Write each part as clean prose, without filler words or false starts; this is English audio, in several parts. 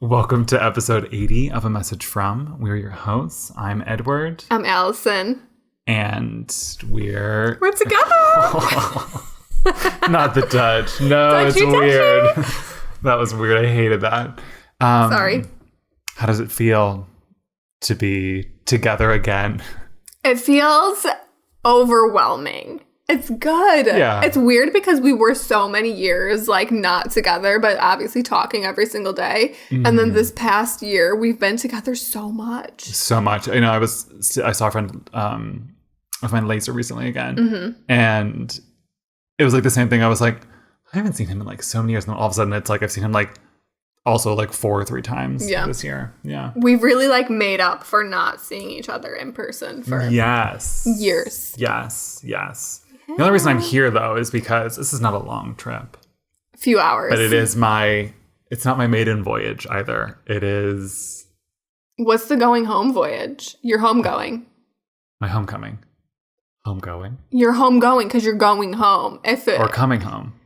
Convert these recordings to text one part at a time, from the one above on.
Welcome to episode 80 of A Message From. We're your hosts. I'm Edward. I'm Allison. And we're together. Not the touch. No, it's weird. That was weird. I hated that. Sorry. How does it feel to be together again? It feels overwhelming. It's good. Yeah. It's weird because we were so many years not together, but obviously talking every single day. Mm-hmm. And then this past year, we've been together so much. So much. You know, I saw a friend of mine laser recently again. Mm-hmm. And it was like the same thing. I was like, I haven't seen him in so many years. And then all of a sudden it's like I've seen him also 4 or 3 times this year. Yeah. We've really made up for not seeing each other in person for years. Yes. The only reason I'm here, though, is because this is not a long trip. A few hours. But it's not my maiden voyage either. It is... What's the going home voyage? You're homegoing. My homecoming. Homegoing? You're homegoing because you're going home. Or coming home.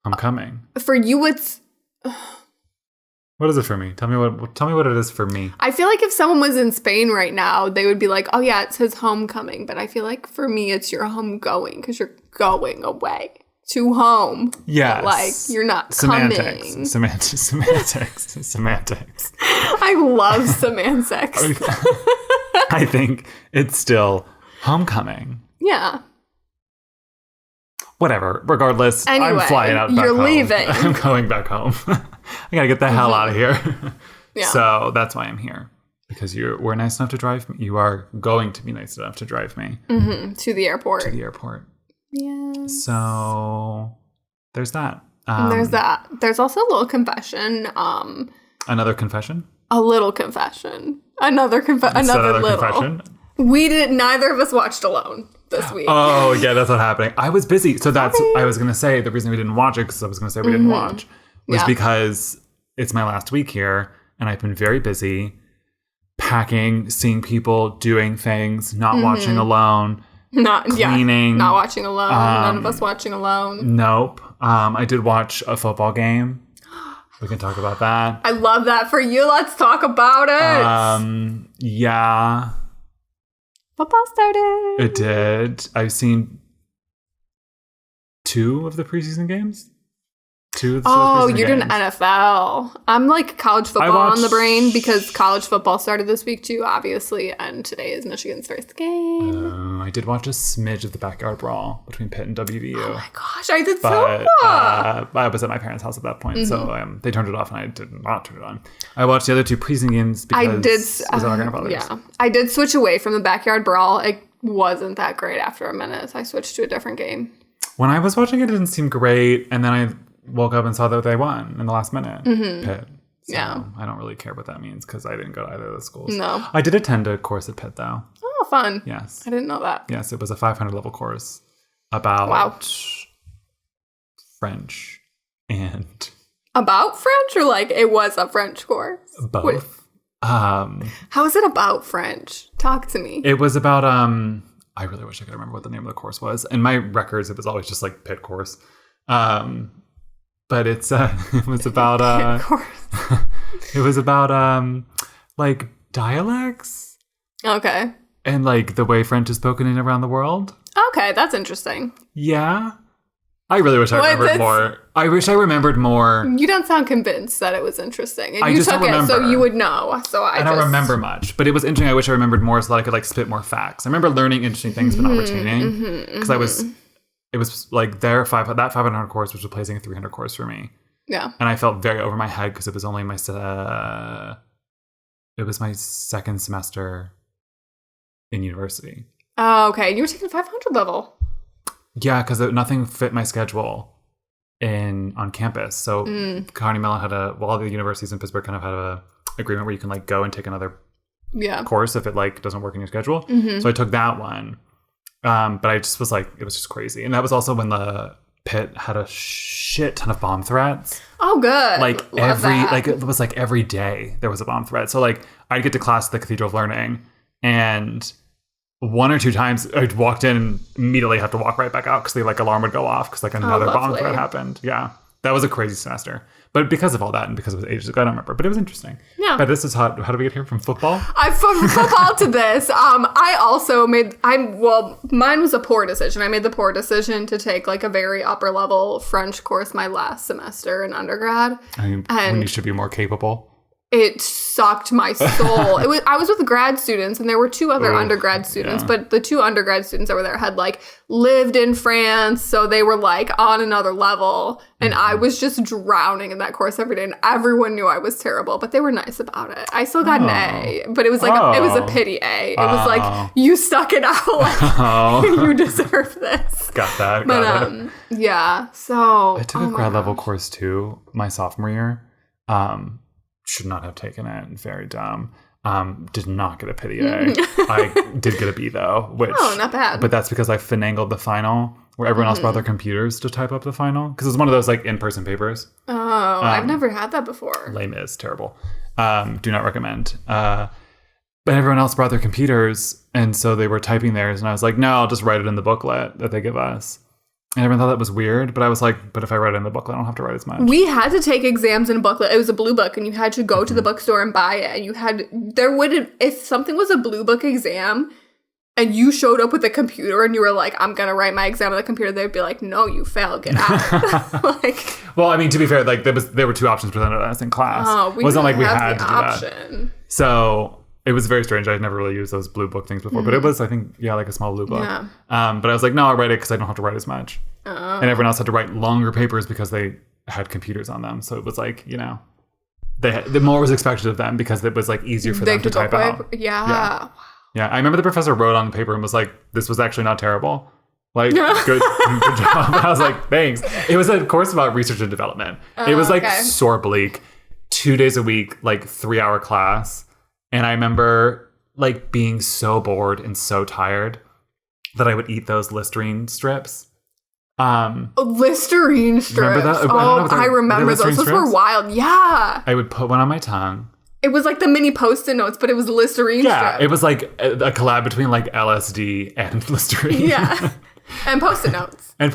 Homecoming. For you, it's... What is it for me? Tell me what it is for me. I feel like if someone was in Spain right now, they would be like, oh yeah, it says homecoming. But I feel like for me, it's your homegoing because you're going away to home. Yes. You're not coming. Semantics. I love semantics. I think it's still homecoming. Yeah. Whatever. Regardless, anyway, I'm flying out back you're home. Leaving. I'm going back home. I gotta get the hell out of here. Yeah. So that's why I'm here. Because you were nice enough to drive me. You are going to be nice enough to drive me. Mm-hmm. To the airport. Yeah. So there's that. There's that. There's also a little confession. Another confession? A little confession. Another little. Confession? Neither of us watched Alone this week. Oh, yeah, that's not happening. I was busy. So I was going to say, the reason we didn't watch it, because I was going to say we didn't watch, was because it's my last week here, and I've been very busy packing, seeing people, doing things, not watching Alone, cleaning. Not watching Alone. None of us watching Alone. Nope. I did watch a football game. We can talk about that. I love that for you. Let's talk about it. Yeah. Football started. It did. I've seen 2 of the preseason games. 2 of the preseason games. You're doing NFL. I'm college football on the brain because college football started this week too, obviously, and today is Michigan's first game. I did watch a smidge of the backyard brawl between Pitt and WVU. Oh my gosh, I did I was at my parents' house at that point, so they turned it off and I did not turn it on. I watched the other 2 preseason games because it was at my grandfather's. Yeah, I did switch away from the backyard brawl. It wasn't that great after a minute, so I switched to a different game. When I was watching it, it didn't seem great, and then I woke up and saw that they won in the last minute. Pitt. So I don't really care what that means because I didn't go to either of the schools. No. I did attend a course at Pitt, though. Oh, fun. Yes. I didn't know that. Yes, it was a 500 level course about French and... About French or it was a French course? Both. Wait. How is it about French? Talk to me. It was about... I really wish I could remember what the name of the course was. In my records, it was always just Pitt course. But it was about it was about dialects. Okay. And the way French is spoken in around the world. Okay, that's interesting. Yeah. I really wish I remembered more. I wish I remembered more. You don't sound convinced that it was interesting. And you took it, so you would know. I don't remember much. But it was interesting. I wish I remembered more so that I could spit more facts. I remember learning interesting things but not retaining. Because it was that 500 course was replacing a 300 course for me. Yeah. And I felt very over my head because it was only my second semester in university. Oh, okay. You were taking 500 level. Yeah, because nothing fit my schedule on campus. So Carnegie Mellon had all the universities in Pittsburgh kind of had a agreement where you can go and take another course if it doesn't work in your schedule. So I took that one. But I just was it was just crazy. And that was also when the Pitt had a shit ton of bomb threats. Oh, good. It was every day there was a bomb threat. So I'd get to class at the Cathedral of Learning and 1 or 2 times I walked in and immediately have to walk right back out because the alarm would go off because another bomb threat happened. Yeah. That was a crazy semester. But because of all that and because it was ages ago, I don't remember. But it was interesting. Yeah. But this is how do we get here from football? From football to this. I also mine was a poor decision. I made the poor decision to take like a very upper level French course my last semester in undergrad. I mean, when you should be more capable. It sucked my soul. I was with grad students, and there were 2 other undergrad students, but the 2 undergrad students that were there had like lived in France, so they were like on another level, and I was just drowning in that course every day, and everyone knew I was terrible, but they were nice about it. I still got an A, but it was like it was a pity A. It was like, you stuck it out, like you deserve this. Got that. Yeah. So I took a grad level course too, my sophomore year. Should not have taken it. Very dumb. Did not get a pity A. I did get a B though, which not bad. But that's because I finagled the final, where everyone else brought their computers to type up the final, because it was one of those like in-person papers. Oh, I've never had that before. Lame is terrible. Do not recommend. But everyone else brought their computers, and so they were typing theirs, and I was like, no, I'll just write it in the booklet that they give us. And everyone thought that was weird, but I was like, but if I write it in the booklet, I don't have to write as much. We had to take exams in a booklet. It was a blue book, and you had to go to the bookstore and buy it. And if something was a blue book exam, and you showed up with a computer and you were like, I'm going to write my exam on the computer, they'd be like, no, you failed, get out. Well, I mean, to be fair, like there were 2 options presented to us in class. It wasn't like we had to do that. So it was very strange. I'd never really used those blue book things before, but it was, I think, like a small blue book. Yeah. But I was like, no, I'll write it because I don't have to write as much. And everyone else had to write longer papers because they had computers on them. So it was like, the more was expected of them because it was like easier for them to type out. Yeah. Yeah. I remember the professor wrote on the paper and was like, this was actually not terrible. Like, good job. I was like, thanks. It was a course about research and development. It was like sore bleak, 2 days a week, like 3-hour class. And I remember like being so bored and so tired that I would eat those Listerine strips. Listerine strips. Remember that? I remember those. Those were wild. Yeah. I would put one on my tongue. It was like the mini Post-it notes, but it was Listerine strips. Yeah, it was like a collab between like LSD and Listerine. Yeah. And Post-it notes. And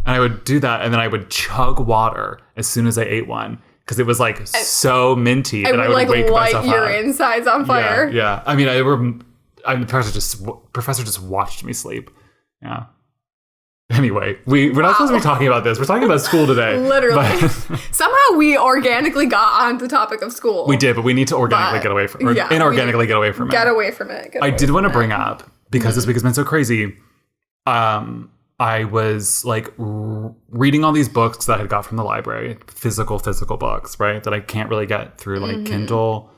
I would do that, and then I would chug water as soon as I ate one. Because it was like so minty that I would like wake myself up. Light your insides on fire. Yeah. I mean, the professor just watched me sleep. Yeah. Anyway, we're not supposed to be talking about this. We're talking about school today. Literally. Somehow we organically got on the topic of school. We did, but we need to organically get away from it. Inorganically get away from it. Get away from it. I did want to bring up, because this week has been so crazy, I was like reading all these books that I had got from the library, physical books, right? That I can't really get through like Kindle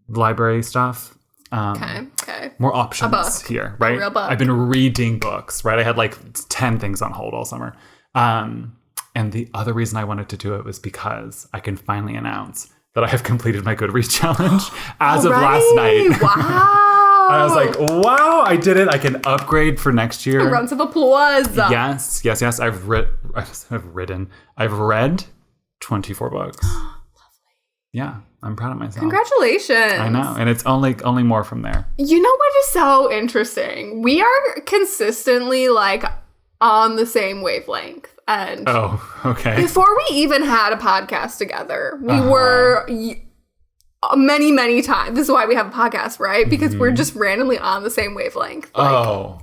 library stuff. Okay. More options here, right? A real book. I've been reading books, right? I had like 10 things on hold all summer. And the other reason I wanted to do it was because I can finally announce that I have completed my Goodreads challenge as of last night. Wow. I was like, wow, I did it. I can upgrade for next year. Rounds of applause. Yes. I've read 24 books. Lovely. Yeah, I'm proud of myself. Congratulations. I know. And it's only more from there. You know what is so interesting? We are consistently like on the same wavelength. And okay. Before we even had a podcast together, we were many, many times. This is why we have a podcast, right? Because we're just randomly on the same wavelength. Like,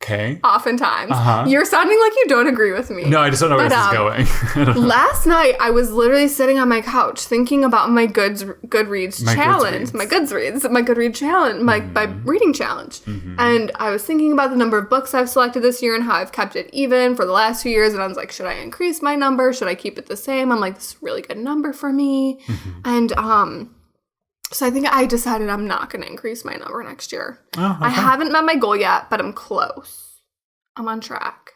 okay. Oftentimes. You're sounding like you don't agree with me. No, I just don't know where this is going. Last night, I was literally sitting on my couch thinking about my Goodreads challenge. My Goodreads challenge. My reading challenge. And I was thinking about the number of books I've selected this year and how I've kept it even for the last few years. And I was like, should I increase my number? Should I keep it the same? I'm like, this is a really good number for me. And so I think I decided I'm not going to increase my number next year. Oh, okay. I haven't met my goal yet, but I'm close. I'm on track.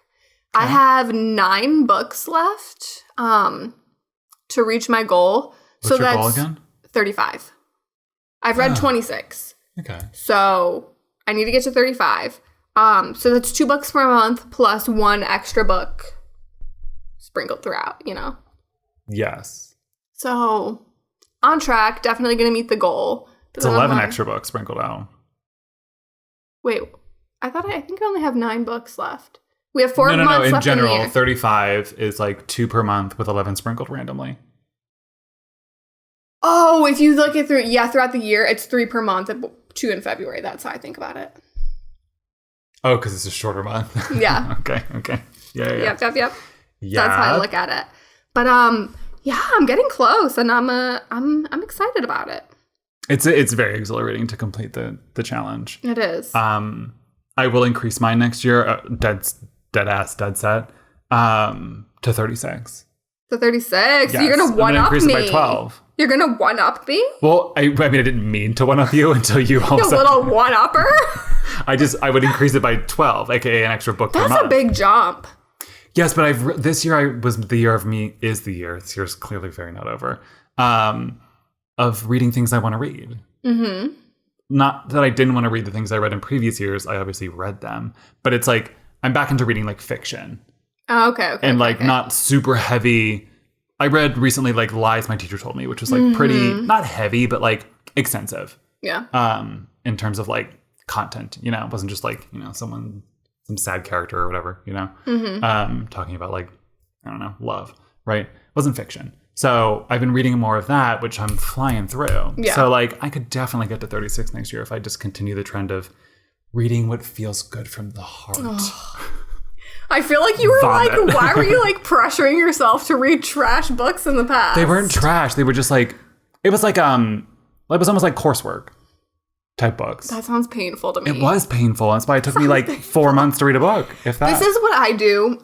Okay. I have 9 books left to reach my goal. What's your goal again? 35. I've read 26. Okay. So I need to get to 35. So that's 2 books per month plus 1 extra book sprinkled throughout, Yes. So on track, definitely going to meet the goal. It's 11 extra books sprinkled out. Wait, I think I only have 9 books left. We have 4 months left in general, in the year. 35 is like 2 per month with 11 sprinkled randomly. Oh, if you look at throughout the year, it's 3 per month, 2 in February. That's how I think about it. Oh, because it's a shorter month. Yeah. Okay. Yeah. Yep. Yeah. That's how I look at it. But yeah, I'm getting close, and I'm excited about it. It's very exhilarating to complete the challenge. It is. I will increase mine next year, dead set, to 36. To 36? Yes. You're going to one-up me. I'm going to increase it by 12. You're going to one-up me? Well, I mean, I didn't mean to one-up you until you also... You little one-upper? I would increase it by 12, aka an extra book per month. That's a big jump. Yes, but this year This year's clearly very not over, of reading things I want to read. Mm-hmm. Not that I didn't want to read the things I read in previous years. I obviously read them, but it's like I'm back into reading like fiction. Oh, okay. And not super heavy. I read recently like Lies My Teacher Told Me, which was like pretty, not heavy, but like extensive. Yeah. In terms of like content, it wasn't just like, some sad character or whatever, talking about like, I don't know, love, right? It wasn't fiction. So I've been reading more of that, which I'm flying through. Yeah. So like I could definitely get to 36 next year if I just continue the trend of reading what feels good from the heart. Oh. I feel like you were like, why were you like pressuring yourself to read trash books in the past? They weren't trash. They were just like, it was almost like coursework type books. That sounds painful to me. It was painful. That's why it took me like 4 months to read a book, if that. This is what I do.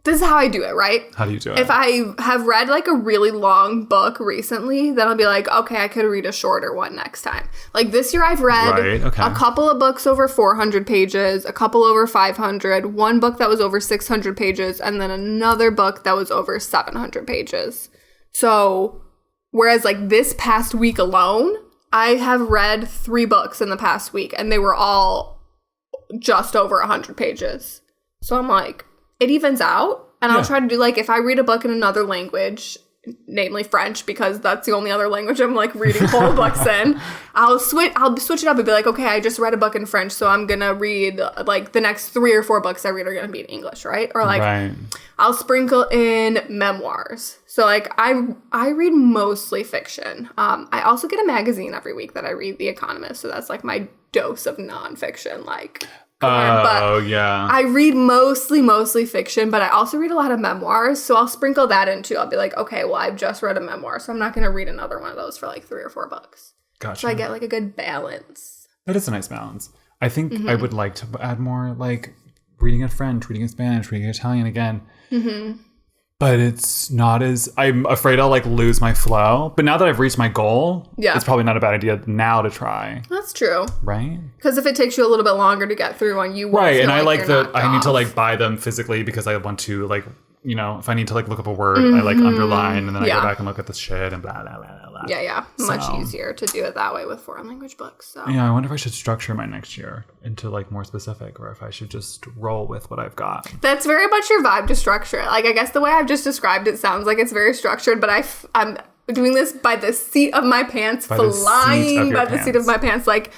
This is how I do it, right? How do you do it? If I have read like a really long book recently, then I'll be like, okay, I could read a shorter one next time. Like this year I've read a couple of books over 400 pages, a couple over 500, one book that was over 600 pages, and then another book that was over 700 pages. So, whereas like this past week alone, I have read 3 books in the past week, and they were all just over 100 pages. So I'm like, it evens out, and I'll try to do like if I read a book in another language, namely French, because that's the only other language I'm like reading whole books in. I'll switch it up and be like, okay, I just read a book in French, so I'm gonna read like the next 3 or 4 books I read are gonna be in English, right? Or like I'll sprinkle in memoirs. So like I read mostly fiction. I also get a magazine every week that I read, The Economist. So that's like my dose of nonfiction, like. I read mostly fiction, but I also read a lot of memoirs, so I'll sprinkle that in too. I'll be like, okay, well, I've just read a memoir, so I'm not going to read another one of those for like 3 or 4 books. Gotcha. So I get like a good balance. That is a nice balance. I think I would like to add more like reading in French, reading in Spanish, reading in Italian again. Mm-hmm. But it's not as... I'm afraid I'll like lose my flow. But now that I've reached my goal, it's probably not a bad idea now to try. That's true. Right? Because if it takes you a little bit longer to get through one, you won't right, feel and I like I need to like buy them physically because I want to like, if I need to like look up a word, I like underline and then I go back and look at the shit and blah, blah, blah, blah. Yeah. Much easier to do it that way with foreign language books. So. Yeah, I wonder if I should structure my next year into like more specific or if I should just roll with what I've got. That's very much your vibe to structure it. Like, I guess the way I've just described it sounds like it's very structured, but I'm doing this by the seat of my pants, flying by the seat of my pants. Like,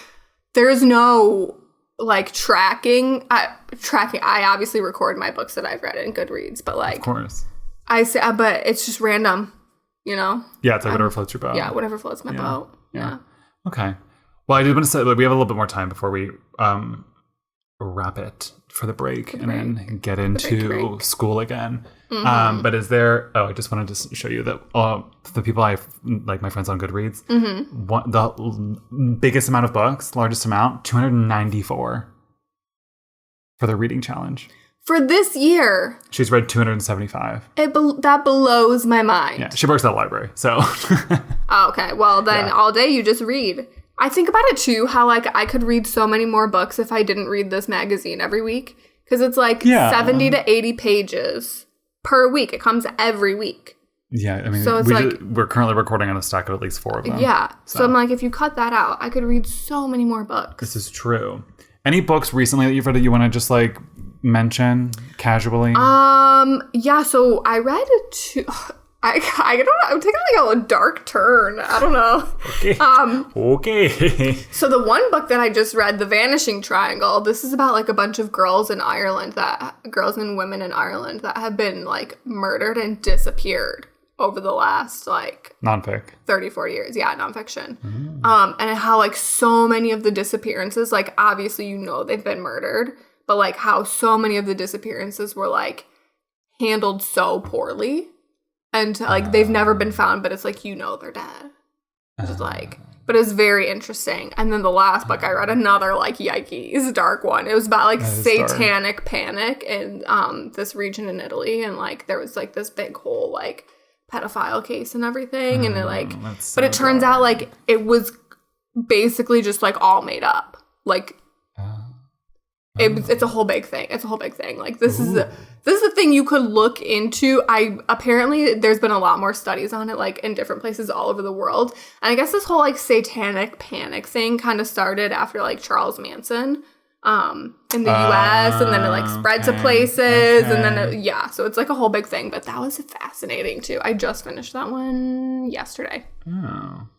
there's no like tracking. I obviously record my books that I've read in Goodreads, but like, of course, I say, but it's just random. Yeah, it's like whatever floats your boat. Yeah, whatever floats my boat. Yeah. Okay. Well, I did want to say we have a little bit more time before we wrap it for the break and then get into school again. Mm-hmm. But is there... Oh, I just wanted to show you that the people I like, my friends on Goodreads, the biggest amount of books, largest amount, 294 for the reading challenge. For this year. She's read 275. That blows my mind. Yeah, she works at a library, so. Oh, okay. Well, then all day you just read. I think about it too, how like I could read so many more books if I didn't read this magazine every week. Because it's like 70 to 80 pages per week. It comes every week. Yeah, I mean, so it's we're currently recording on a stack of at least 4 of them. Yeah. So I'm like, if you cut that out, I could read so many more books. This is true. Any books recently that you've read that you want to just like mention casually? Yeah, so I I don't know. I'm taking like a dark turn. I don't know. Okay. Okay. So the one book that I just read, The Vanishing Triangle, this is about like a bunch of girls in Ireland girls and women in Ireland that have been like murdered and disappeared over the last like nonfic 30, 40 years. Yeah, nonfiction. And how like so many of the disappearances, like obviously they've been murdered, but like how so many of the disappearances were like handled so poorly. And, like, they've never been found, but it's like, they're dead. Which is, like, but it's very interesting. And then the last book I read, another, like, yikes, dark one. It was about, like, satanic panic in this region in Italy. And, like, there was, like, this big whole, like, pedophile case and everything. And, it, like, but it turns out, like, it was basically just, like, all made up. Like, it's a whole big thing. It's a whole big thing. Like, this is a thing you could look into. Apparently there's been a lot more studies on it, like in different places all over the world. And I guess this whole like satanic panic thing kind of started after like Charles Manson in the US, and then it like spread to places, and then so it's like a whole big thing. But that was fascinating too. I just finished that one yesterday. Oh.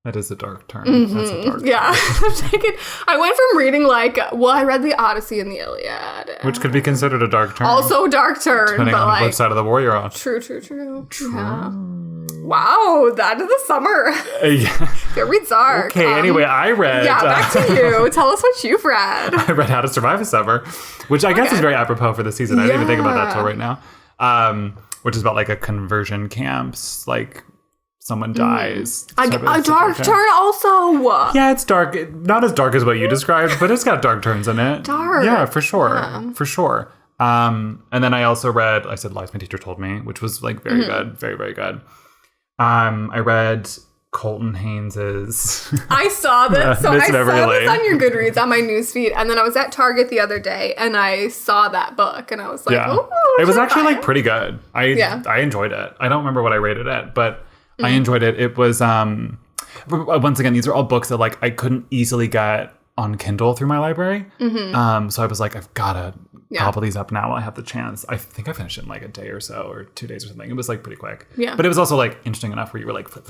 That is a dark turn. That's a dark turn. Yeah. I went from reading I read the Odyssey and the Iliad. Which could be considered a dark turn. Also a dark turn. Depending on like, which side of the war you're on. True. Yeah. Wow, that is the summer. Yeah. Very dark. Okay, anyway, I read... Yeah, back to you. Tell us what you've read. I read How to Survive a Summer, which I guess is very apropos for the season. I didn't even think about that till right now. Which is about like a conversion camps, like... someone dies. A dark turn also. Yeah, it's dark. Not as dark as what you described, but it's got dark turns in it. Dark. Yeah, for sure. Yeah. For sure. And then I also read, I said Lies My Teacher Told Me, which was like very good. Very, very good. I read Colton Haynes's. I saw this. So I saw this on your Goodreads on my newsfeed. And then I was at Target the other day and I saw that book and I was like, it was actually like pretty good. I enjoyed it. I don't remember what I rated it, but I enjoyed it. It was, once again, these are all books that like I couldn't easily get on Kindle through my library. So I was like, I've got to gobble these up now while I have the chance. I think I finished it in like a day or so or 2 days or something. It was like pretty quick. Yeah. But it was also like interesting enough where you were like flip,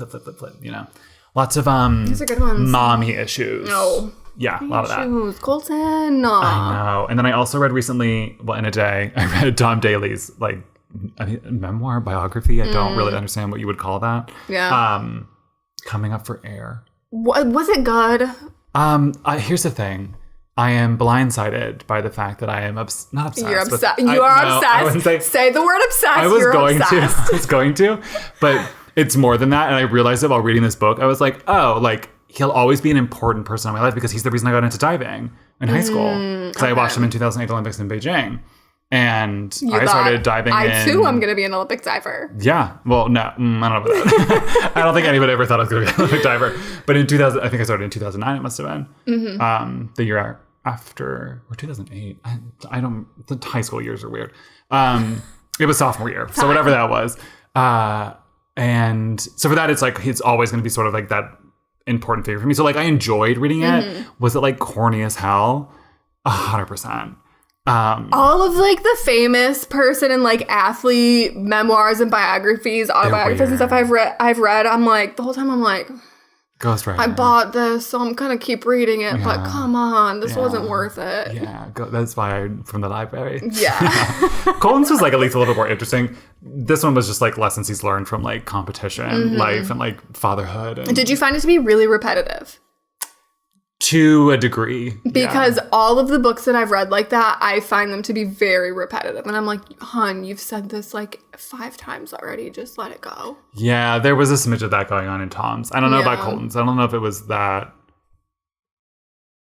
Lots of these are good ones. Mommy issues. No. Yeah, a lot of that. Colton. No. I know. And then I also read recently, in a day, I read Tom Daly's like memoir, biography. I don't really understand what you would call that. Yeah. Coming up for air. Was it good? Here's the thing. I am blindsided by the fact that I am not obsessed. You're obsessed. You are obsessed. Say the word obsessed. I was going to, but it's more than that. And I realized it while reading this book. I was like, he'll always be an important person in my life because he's the reason I got into diving in high school. Because I watched him in 2008 Olympics in Beijing. And I started diving in. I too am going to be an Olympic diver. Yeah. Well, no, I don't know about that. I don't think anybody ever thought I was going to be an Olympic diver. But in 2000, I think I started in 2009, it must have been. The year after, or 2008. I don't, the high school years are weird. It was sophomore year. So whatever that was. And so for that, it's like, it's always going to be sort of like that important figure for me. So like I enjoyed reading it. Was it like corny as hell? 100%. All of like the famous person and like athlete memoirs and biographies, autobiographies and stuff I've read. I'm like, the whole time I'm like, Ghostwriter. I bought this, so I'm gonna keep reading it. But come on, this wasn't worth it. Yeah, that's why I'm from the library. Yeah. Colton's was like at least a little more interesting. This one was just like lessons he's learned from like competition, life, and like fatherhood. And... Did you find it to be really repetitive? To a degree. Because all of the books that I've read like that, I find them to be very repetitive. And I'm like, hon, you've said this like 5 times already. Just let it go. Yeah, there was a smidge of that going on in Tom's. I don't know about Colton's. I don't know if it was that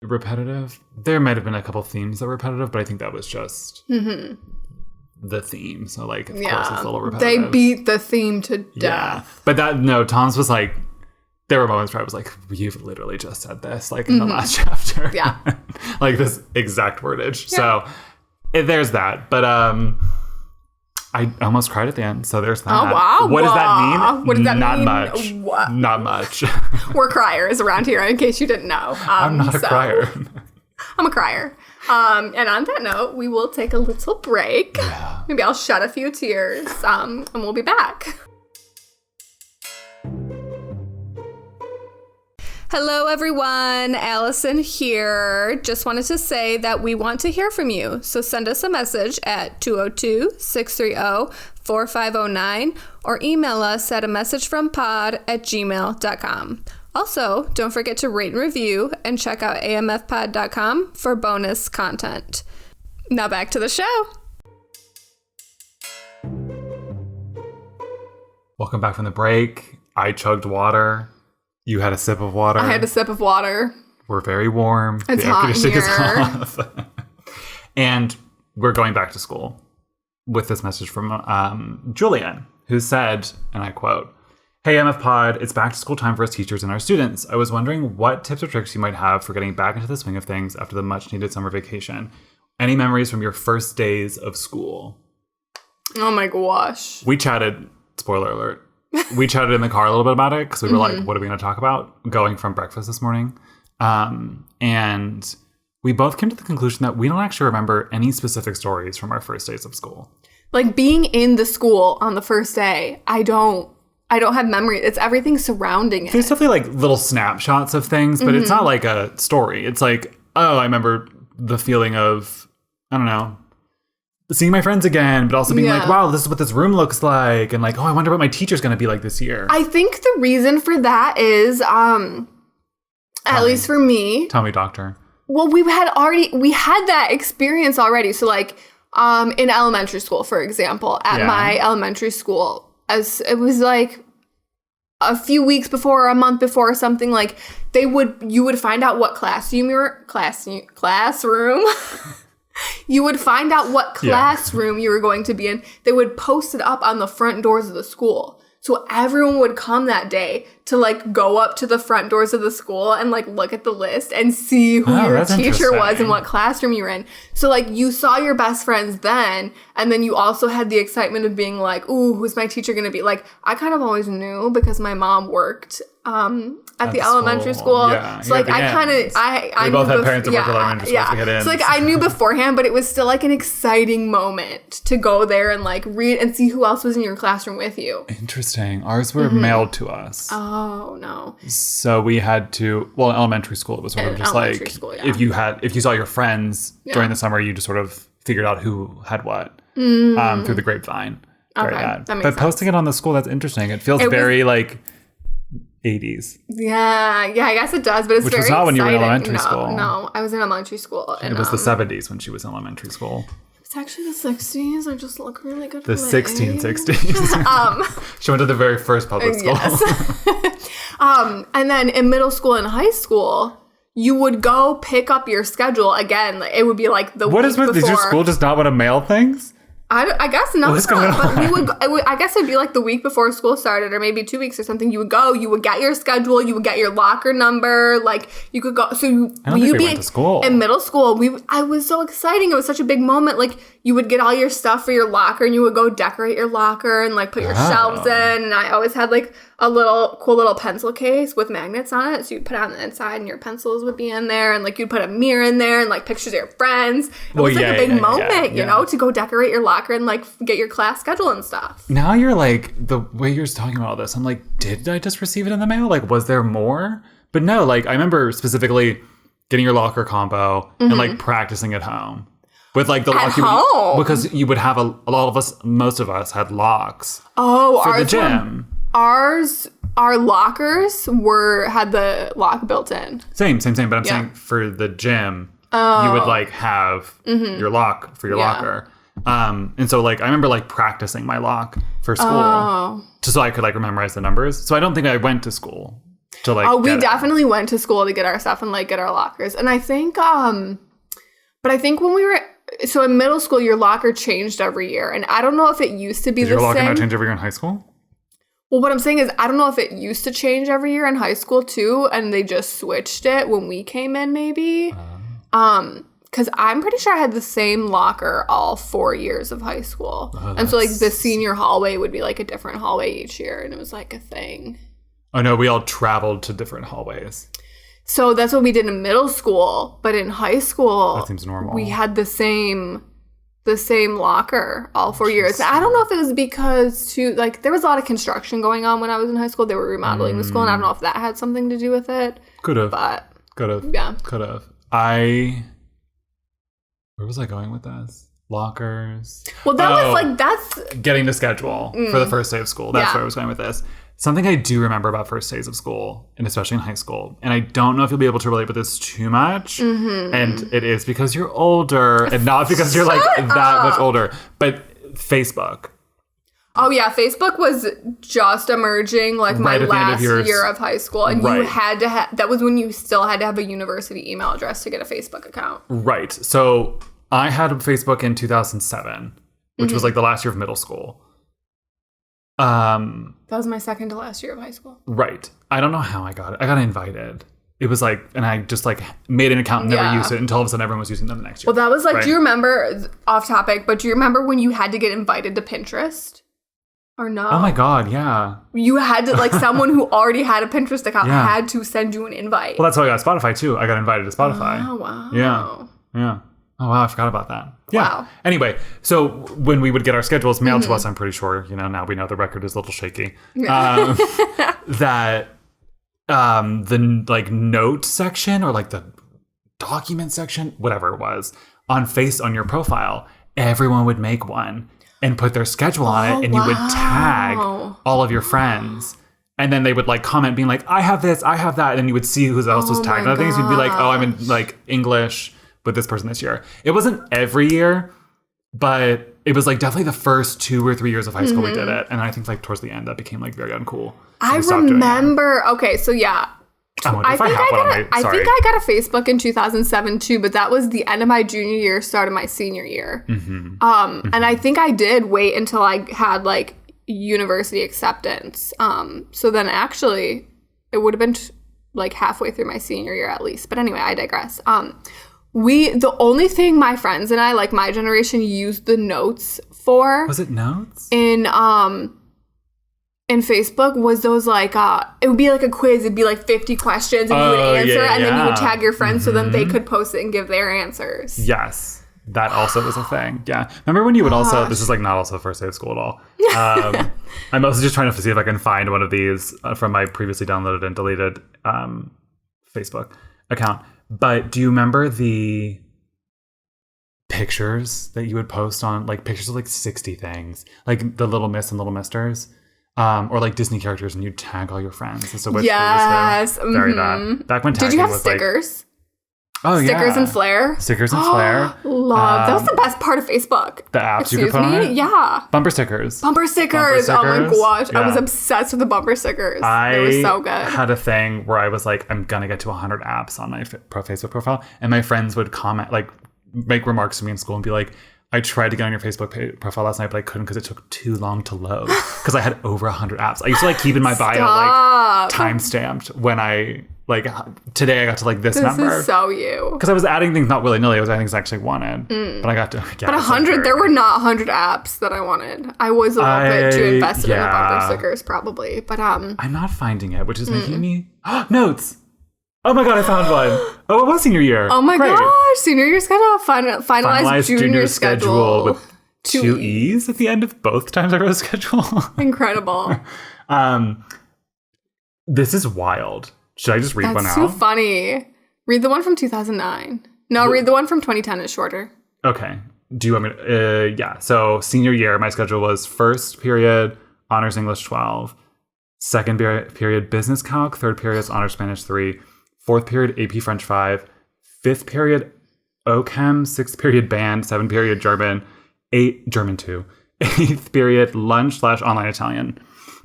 repetitive. There might have been a couple themes that were repetitive, but I think that was just the theme. So like, of course, it's a little repetitive. They beat the theme to death. Yeah. But Tom's was like, there were moments where I was like, you've literally just said this, like in the last chapter. Yeah. Like this exact wordage. Yeah. So there's that. But I almost cried at the end. So there's that. Oh, wow. What does that mean? What does that mean? Not much. What? Not much. We're criers around here, in case you didn't know. I'm not a crier. I'm a crier. And on that note, we will take a little break. Yeah. Maybe I'll shed a few tears, and we'll be back. Hello, everyone. Allison here. Just wanted to say that we want to hear from you. So send us a message at 202-630-4509 or email us at amessagefrompod@gmail.com. Also, don't forget to rate and review and check out amfpod.com for bonus content. Now back to the show. Welcome back from the break. I chugged water. You had a sip of water. I had a sip of water. We're very warm. It's the air hot conditioning here. is off. And we're going back to school with this message from Julian, who said, and I quote, "Hey MF Pod, it's back to school time for us teachers and our students. I was wondering what tips or tricks you might have for getting back into the swing of things after the much needed summer vacation. Any memories from your first days of school?" Oh my gosh. We chatted, spoiler alert, we chatted in the car a little bit about it because we were like, what are we going to talk about? Going from breakfast this morning. And we both came to the conclusion that we don't actually remember any specific stories from our first days of school. Like being in the school on the first day, I don't have memory. It's everything surrounding it. There's definitely like little snapshots of things, but it's not like a story. It's like, oh, I remember the feeling of, I don't know, seeing my friends again, but also being like, wow, this is what this room looks like. And like, oh, I wonder what my teacher's going to be like this year. I think the reason for that is, at least for me. Tell me, doctor. Well, we had that experience already. So like, in elementary school, for example, at my elementary school, as it was like a few weeks before or a month before or something, like you would find out what classroom. You would find out what classroom you were going to be in. They would post it up on the front doors of the school. So everyone would come that day to like go up to the front doors of the school and like look at the list and see who your teacher was and what classroom you were in. So like you saw your best friends then, and then you also had the excitement of being like, ooh, who's my teacher going to be? Like I kind of always knew because my mom worked at the elementary school. Yeah, so like I we both had parents that worked at elementary schools to get in. So like I knew beforehand, but it was still like an exciting moment to go there and like read and see who else was in your classroom with you. Interesting. Ours were mailed to us. Oh no. So we had to, well, in elementary school it was sort of just like if you saw your friends during the summer, you just sort of figured out who had what through the grapevine. Okay, that makes but sense. Posting it on the school, that's interesting. It feels very like 80s. Yeah, I guess it does, but it's Which very was not when you were in exciting. elementary school. No, I was in elementary school. And, it was the 70s when she was in elementary school. It's actually the 60s. I just look really good. The 1660s. She went to the very first public school. Yes. And then in middle school and high school, you would go pick up your schedule again. It would be like the what week is with? before. Did your school just not want to mail things? I guess not. What's going on? But I guess it'd be like the week before school started, or maybe 2 weeks or something. You would go. You would get your schedule. You would get your locker number. Like you could go. So we went to school in middle school. I was so exciting. It was such a big moment. Like you would get all your stuff for your locker, and you would go decorate your locker and like put your shelves in. And I always had like a cool little pencil case with magnets on it. So you'd put it on the inside, and your pencils would be in there, and like you'd put a mirror in there, and like pictures of your friends. It was like a big moment, you know, to go decorate your locker and like get your class schedule and stuff. Now you're like, the way you're talking about all this, I'm like, did I just receive it in the mail? Like, was there more? But no, like I remember specifically getting your locker combo and like practicing at home with like the lock. Because you would have a lot of us, most of us had locks. Oh, for the gym. Our lockers had the lock built in. Same. But I'm saying for the gym, you would like have your lock for your locker. And so like I remember like practicing my lock for school just so I could like memorize the numbers. So I don't think I went to school to like we definitely went to school to get our stuff and like get our lockers. And I think but I think when we were so in middle school your locker changed every year, and I don't know if it used to be the same. Did your locker not change every year in high school? Well, what I'm saying is I don't know if it used to change every year in high school too, and they just switched it when we came in maybe. Because I'm pretty sure I had the same locker all 4 years of high school. And so, like, the senior hallway would be, like, a different hallway each year. And it was, like, a thing. Oh, no, we all traveled to different hallways. So that's what we did in middle school. But in high school... That seems normal. We had the same the same locker all 4 years. I don't know if it was because there was a lot of construction going on when I was in high school. They were remodeling the school, and I don't know if that had something to do with it. Could have. But could have. Yeah. Could have. Where was I going with this? Lockers. Well, that was that's getting the schedule for the first day of school. That's where I was going with this. Something I do remember about first days of school, and especially in high school, and I don't know if you'll be able to relate with this too much, and it is because you're older, and not because you're that much older, but Facebook. Oh yeah, Facebook was just emerging my last year of high school, and you had to that was when you still had to have a university email address to get a Facebook account. Right. So I had Facebook in 2007, which was the last year of middle school. That was my second to last year of high school. Right. I don't know how I got it. I got invited. It was and I just made an account and never used it until all of a sudden everyone was using them the next year. Well, that was do you remember, off topic, but do you remember when you had to get invited to Pinterest? Or no? Oh my God, yeah. You had to, someone who already had a Pinterest account had to send you an invite. Well, that's how I got Spotify too. I got invited to Spotify. Oh, wow. Yeah. Oh, wow, I forgot about that. Yeah. Wow. Anyway, so when we would get our schedules mailed to us, I'm pretty sure, now we know the record is a little shaky, that the note section or the document section, whatever it was, on your profile, everyone would make one and put their schedule on it, and you would tag all of your friends. And then they would comment being I have this, I have that. And then you would see who else was tagged. And other things, you'd be oh, I'm in English with this person this year. It wasn't every year, but it was definitely the first 2 or 3 years of high school we did it. And I think towards the end that became very uncool. I remember. Okay, so yeah. I think I got a Facebook in 2007 too, but that was the end of my junior year, start of my senior year. And I think I did wait until I had university acceptance. So then actually it would have been halfway through my senior year at least. But anyway, I digress. The only thing my friends and I, my generation, used the notes for. Was it notes? In Facebook was those it would be a quiz. It'd be 50 questions and you would answer and then you would tag your friends so then they could post it and give their answers. Yes. That also was a thing. Yeah. Remember when you would also, this is not also first day of school at all. I'm also just trying to see if I can find one of these from my previously downloaded and deleted Facebook account. But do you remember the pictures that you would post on, pictures of 60 things, the Little Miss and Little Misters? Or Disney characters, and you'd tag all your friends. So which yes. Very that. Back when tagging did you have was stickers? Stickers and flair? Stickers and flair. Love. That was the best part of Facebook. The apps you could put on it? Yeah. Bumper stickers. Oh my gosh. Yeah. I was obsessed with the bumper stickers. They were so good. I had a thing where I was I'm going to get to 100 apps on my Facebook profile. And my friends would comment, make remarks to me in school and be I tried to get on your Facebook profile last night, but I couldn't because it took too long to load. Because I had over 100 apps. I used to keep in my bio time-stamped when I today I got to this number. This is so you. Because I was adding things not willy-nilly. I was adding things I actually wanted. But I got to. Yeah, but 100, there were not 100 apps that I wanted. I was a little bit too invested in the bumper stickers, probably. But I'm not finding it, which is making me notes. Oh my God, I found one. Oh, it was senior year. Oh my gosh, senior year schedule. Finalized junior schedule with 2 E's at the end of both times I wrote a schedule. Incredible. This is wild. Should I just read one out? That's too funny. Read the one from 2009. No, read the one from 2010. It's shorter. Okay. Do you want me to? Yeah. So senior year, my schedule was first period, Honors English 12. Second period, Business Calc. Third period is Honors Spanish 3. Fourth period, AP French 5. Fifth period, OChem. Sixth period, Band. Seventh period, German. German 2. Eighth period, lunch/online Italian.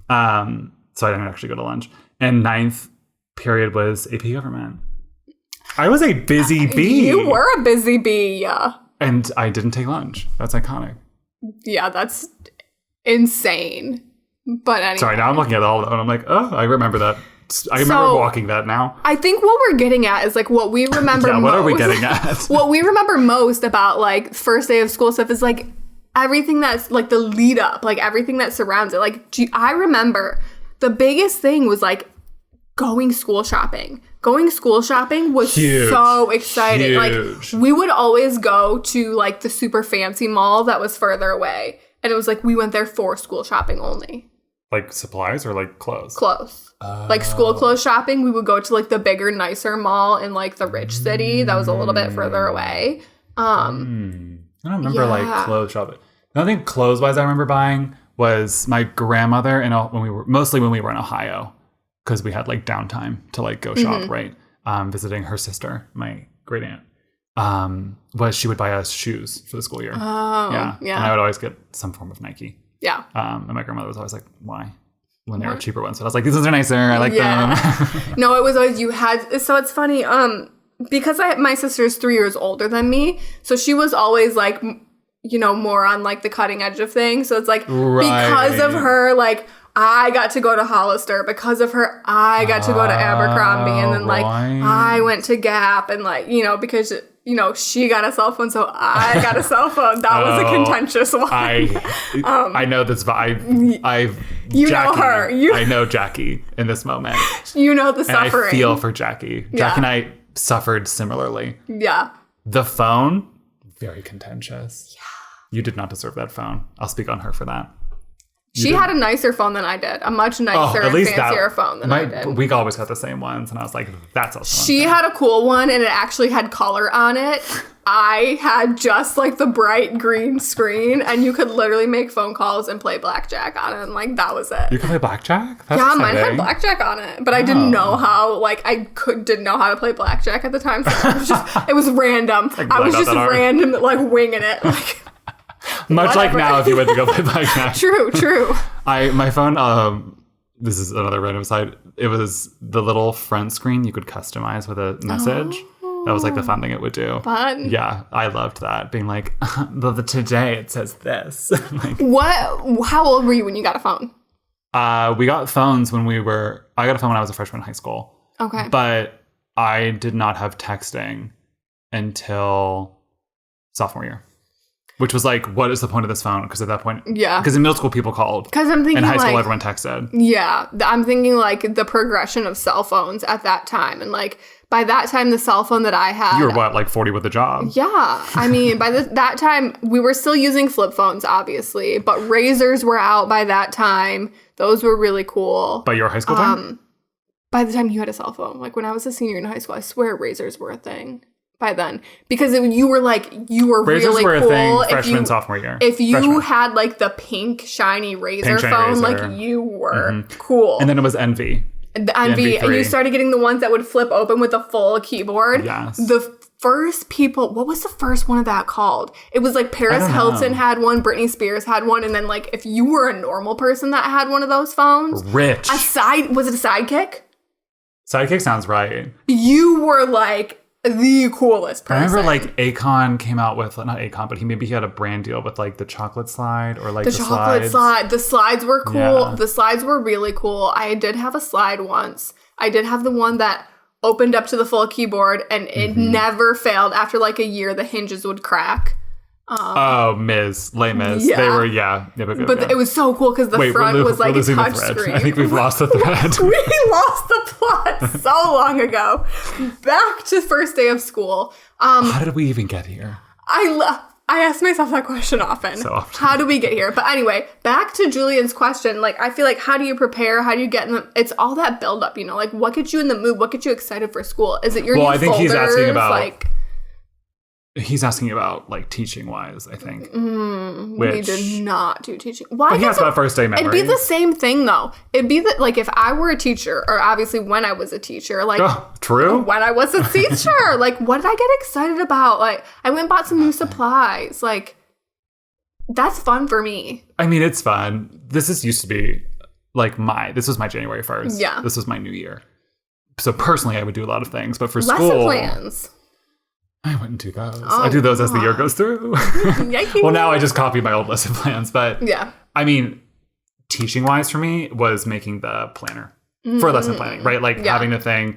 So I didn't actually go to lunch. And ninth period was AP Government. I was a busy bee. You were a busy bee. And I didn't take lunch. That's iconic. Yeah, that's insane. But anyway. Sorry, now I'm looking at all of them and I'm oh, I remember that. I remember walking that now. I think what we're getting at is what we remember most. What are we getting at? What we remember most about first day of school stuff is everything that's the lead up, everything that surrounds it. I remember the biggest thing was going school shopping. going school shopping was so exciting. Huge. Like, we would always go to, like, the super fancy mall that was further away. And it was like, we went there for school shopping only. Like supplies or like clothes? Clothes. Like school clothes shopping, we would go to, like, the bigger, nicer mall in, like, the rich city that was a little bit further away. I don't remember, like, clothes shopping. Another thing clothes-wise I remember buying was my grandmother, and when we were in Ohio, because we had, like, downtime to, like, go shop, right? Visiting her sister, my great aunt. Was she would buy us shoes for the school year. Oh, yeah. And I would always get some form of Nike. Yeah. And my grandmother was always like, why? When they were cheaper ones. But I was like, these ones are nicer. I like them. No, it was always so it's funny, because my sister's 3 years older than me, so she was always, like, you know, more on, like, the cutting edge of things. So it's like, because of her, like, I got to go to Hollister. Because of her, I got to go to Abercrombie. And then, like, I went to Gap. And, like, you know, because, you know, she got a cell phone, so I got a cell phone. That was a contentious one. I know this vibe. You Jackie, know her. I know Jackie in this moment. You know the suffering. I feel for Jackie. Jackie and I suffered similarly. Yeah. The phone, very contentious. Yeah. You did not deserve that phone. I'll speak on her for that. She had a nicer phone than I did. A much nicer and fancier phone than I did. We always got the same ones, and I was like, that's also She had a cool one, and it actually had color on it. I had just, like, the bright green screen, and you could literally make phone calls and play blackjack on it, and, like, that was it. You could play blackjack? That's exciting. Mine had blackjack on it, but I didn't know how, like, didn't know how to play blackjack at the time, so it was random. I was just random, like, winging it, like... Much whatever. Like now if you went to go play blackjack. True. My phone, this is another random side. It was the little front screen you could customize with a message. That was like the fun thing it would do. Fun. Yeah, I loved that. Being like, today it says this. Like, how old were you when you got a phone? We got phones I got a phone when I was a freshman in high school. Okay. But I did not have texting until sophomore year. Which was like, what is the point of this phone? Because at that point, because in middle school people called. Because I'm thinking, in high school everyone texted. Yeah, I'm thinking like the progression of cell phones at that time, and like by that time, the cell phone that I had, you were what, like 40 with a job? Yeah, I mean, by that time we were still using flip phones, obviously, but razors were out by that time. Those were really cool. By your high school time? By the time you had a cell phone, like when I was a senior in high school, I swear razors were a thing. By then, because you were razors really were cool. A thing freshman, sophomore year. If you had like the pink shiny razor phone, like you were cool. And then it was Envy. The Envy, and you started getting the ones that would flip open with a full keyboard. Yes. The first people, what was the first one of that called? It was like Paris Hilton had one, Britney Spears had one, and then like if you were a normal person that had one of those phones, rich. Was it a Sidekick? Sidekick sounds right. You were like the coolest person. I remember like Akon came out with, not Akon, but he had a brand deal with like the chocolate slide or like the chocolate slide. The slides were cool. Yeah. The slides were really cool. I did have a slide once. I did have the one that opened up to the full keyboard, and it never failed. After like a year, the hinges would crack. Les Mis. Yeah. They were, But it was so cool because the front was like a touch screen. I think we've lost the thread. We lost the plot so long ago. Back to first day of school. How did we even get here? I ask myself that question often. So often. How do we get here? But anyway, back to Julian's question. Like, I feel like, how do you prepare? How do you get in the... It's all that buildup, you know? Like, what gets you in the mood? What gets you excited for school? Is it your new folders? He's asking about... like... He's asking about, like, teaching-wise, I think. We did not do teaching. Why? He asked about first day memories. It'd be the same thing, though. It'd be that, like, if I were a teacher, or obviously when I was a teacher, like... True. When I was a teacher. Like, what did I get excited about? Like, I went and bought some new supplies. Like, that's fun for me. I mean, it's fun. This used to be, like, this was my January 1st. Yeah. This was my new year. So, personally, I would do a lot of things. But for Lesson school... plans. I wouldn't do those. I do those as the year goes through. Well, now I just copy my old lesson plans. But yeah, I mean, teaching wise for me was making the planner for lesson planning, right? Like having the thing,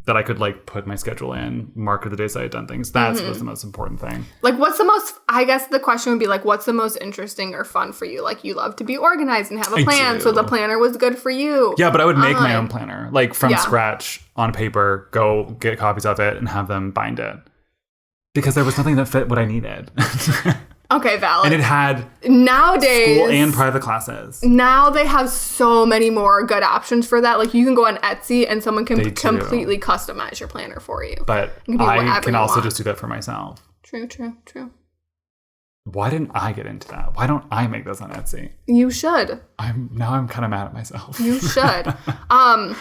that I could like put my schedule in, mark the days I had done things. That was the most important thing. Like, what's the most, I guess the question would be like, what's the most interesting or fun for you? Like, you love to be organized and have a plan. So the planner was good for you. Yeah, but I would make my own planner, like from scratch on paper, go get copies of it and have them bind it. Because there was nothing that fit what I needed. Okay, valid. And it had nowadays school and private classes. Now they have so many more good options for that. Like, you can go on Etsy and someone can completely customize your planner for you. But I can also just do that for myself. True. Why didn't I get into that? Why don't I make those on Etsy? You should. I'm kind of mad at myself. You should. That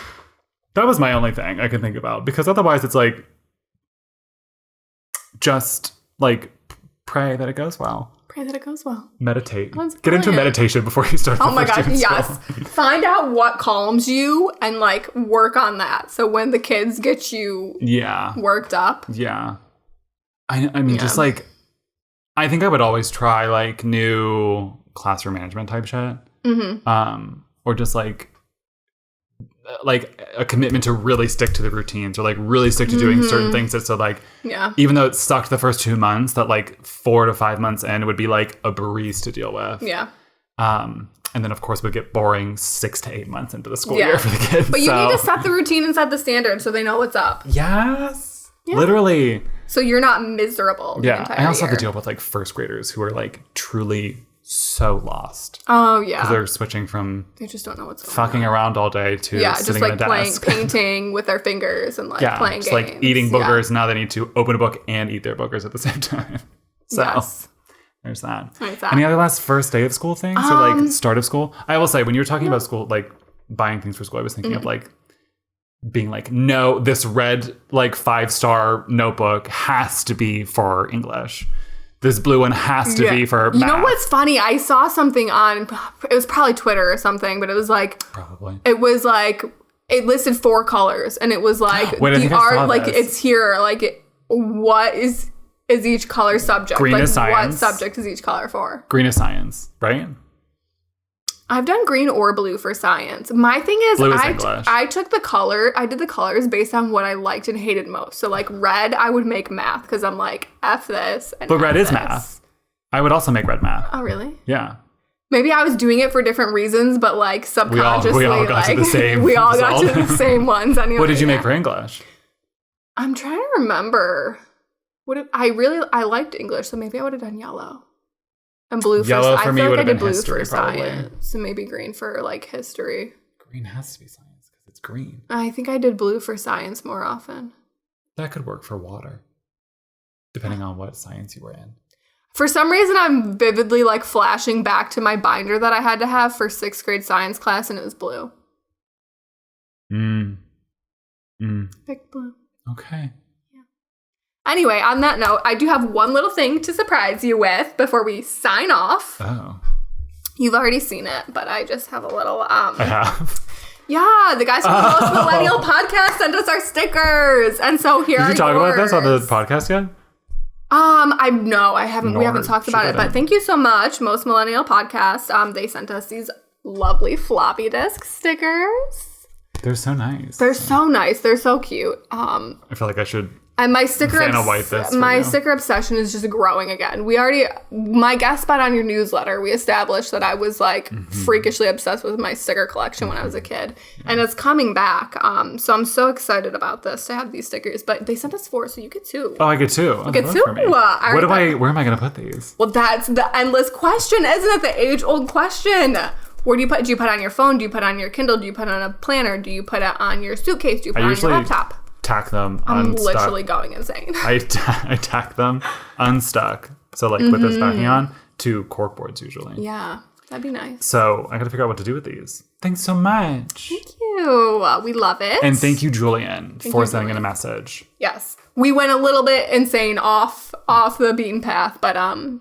was my only thing I could think about, because otherwise it's like just like pray that it goes well. Pray that it goes well. Meditate. Get into meditation before you start. Oh my gosh, yes. Find out what calms you and like work on that. So when the kids get you worked up. Yeah. I mean, just like, I think I would always try like new classroom management type shit. Or just like a commitment to really stick to the routines, or like really stick to doing certain things. That so like, even though it sucked the first 2 months, that like 4 to 5 months in, it would be like a breeze to deal with. Yeah. And then of course it would get boring 6 to 8 months into the school year for the kids. But you need to set the routine and set the standard so they know what's up. Yes. Yeah. Literally. So you're not miserable. Yeah. I also have to deal with like first graders who are like truly so lost. Oh, yeah. Because they're switching from... They just don't know what's going fucking around all day to sitting just like at a desk. painting with their fingers and like playing games. Like eating boogers. Now they need to open a book and eat their boogers at the same time. So there's that. Any other last first day of school things? Or like start of school? I will say, when you were talking about school, like buying things for school, I was thinking of like being like, no, this red like 5-star notebook has to be for English. This blue one has to be for math. You know what's funny? I saw something on, it was probably Twitter or something, but it was like... Probably. It was like, it listed 4 colors, and it was like, the art, like, it's here, like, what is each color subject? Green like, is science. What subject is each color for? Green is science, right? I've done green or blue for science. My thing is, English. I did the colors based on what I liked and hated most. So like red, I would make math because I'm like, F this. And but red is math. I would also make red math. Oh, really? Yeah. Maybe I was doing it for different reasons, but like subconsciously, we all got to the same we all got to the same ones anyway. What did you make for English? I'm trying to remember. I liked English, so maybe I would have done yellow. And blue for yellow for me would have been blue history, for probably. Science. So maybe green for like history. Green has to be science because it's green. I think I did blue for science more often. That could work for water, depending on what science you were in. For some reason, I'm vividly like flashing back to my binder that I had to have for 6th grade science class, and it was blue. Pick blue. Okay. Anyway, on that note, I do have one little thing to surprise you with before we sign off. Oh. You've already seen it, but I just have a little... I have. Yeah, the guys from the Most Millennial Podcast sent us our stickers. And so here are yours. Did you talk about this on the podcast yet? I haven't. We haven't talked about it, but thank you so much, Most Millennial Podcast. They sent us these lovely floppy disk stickers. They're so nice. They're so nice. They're so cute. I feel like I should... And my sticker obsession is just growing again. My guest spot on your newsletter, we established that I was like freakishly obsessed with my sticker collection when I was a kid. And it's coming back. So I'm so excited about this to have these stickers. But they sent us 4, so you get 2. Oh, I get 2. You get 2? Where am I going to put these? Well, that's the endless question, isn't it? The age-old question. Where do you put it on your phone? Do you put it on your Kindle? Do you put it on a planner? Do you put it on your suitcase? Do you put it on your laptop? Tack them I'm unstuck. Literally going insane. I tack them unstuck. So like with this backing on to cork boards usually. Yeah, that'd be nice. So I got to figure out what to do with these. Thanks so much. Thank you. We love it. And thank you, Julian, for sending in a message. Yes. We went a little bit insane off the beaten path, but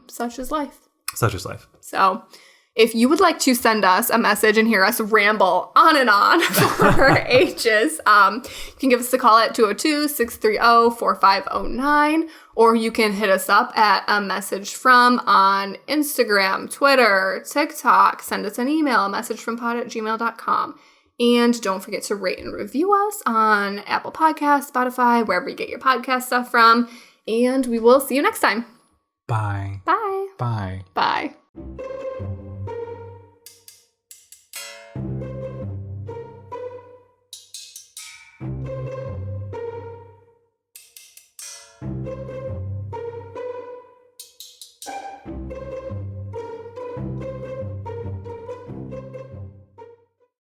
such is life. Such is life. So if you would like to send us a message and hear us ramble on and on for ages, you can give us a call at 202-630-4509, or you can hit us up at a message from on Instagram, Twitter, TikTok. Send us an email, messagefrompod@gmail.com. And don't forget to rate and review us on Apple Podcasts, Spotify, wherever you get your podcast stuff from. And we will see you next time. Bye. Bye. Bye. Bye.